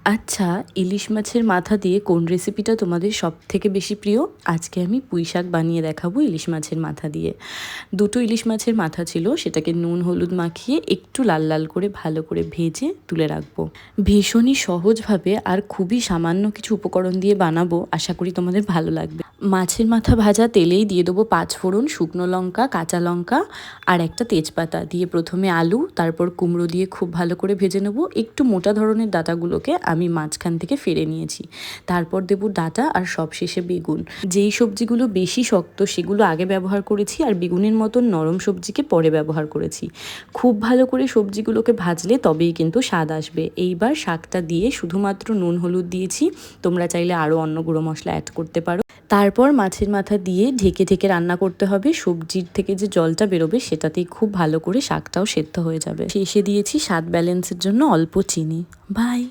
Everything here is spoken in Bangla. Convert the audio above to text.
আচ্ছা, ইলিশ মাছের মাথা দিয়ে কোন রেসিপিটা তোমাদের সবথেকে বেশি প্রিয়? আজকে আমি পুঁইশাক বানিয়ে দেখাবো ইলিশ মাছের মাথা দিয়ে। দুটো ইলিশ মাছের মাথা ছিল, সেটাকে নুন হলুদ মাখিয়ে একটু লাল লাল করে ভালো করে ভেজে তুলে রাখবো। ভীষণই সহজভাবে আর খুবই সামান্য কিছু উপকরণ দিয়ে বানাবো, আশা করি তোমাদের ভালো লাগবে। মাছের মাথা ভাজা তেলেই দিয়ে দেবো 5 ফোড়ন, শুকনো লঙ্কা, কাঁচা লঙ্কা আর একটা তেজপাতা দিয়ে প্রথমে আলু, তারপর কুমড়ো দিয়ে খুব ভালো করে ভেজে নেবো। একটু মোটা ধরনের ডাঁটাগুলোকে আমি মাঝখান থেকে ফেলে নিয়েছি। তারপর দেবো ডাঁটা আর সবশেষে বেগুন। যেই সবজিগুলো বেশি শক্ত সেগুলো আগে ব্যবহার করেছি, আর বেগুনের মতন নরম সবজিকে পরে ব্যবহার করেছি। খুব ভালো করে সবজিগুলোকে ভাজলে তবেই কিন্তু স্বাদ আসবে। এইবার শাকটা দিয়ে শুধুমাত্র নুন হলুদ দিয়েছি, তোমরা চাইলে আরও অন্য গুঁড়ো মশলা অ্যাড করতে পারো। তারপর মাছের মাথা দিয়ে ঢেকে ঢেকে রান্না করতে হবে। সবজির থেকে যে জলটা বেরোবে সেটাতেই খুব ভালো করে শাকটাও সেদ্ধ হয়ে যাবে। শেষে দিয়েছি স্বাদ ব্যালেন্সের জন্য অল্প চিনি। বাই।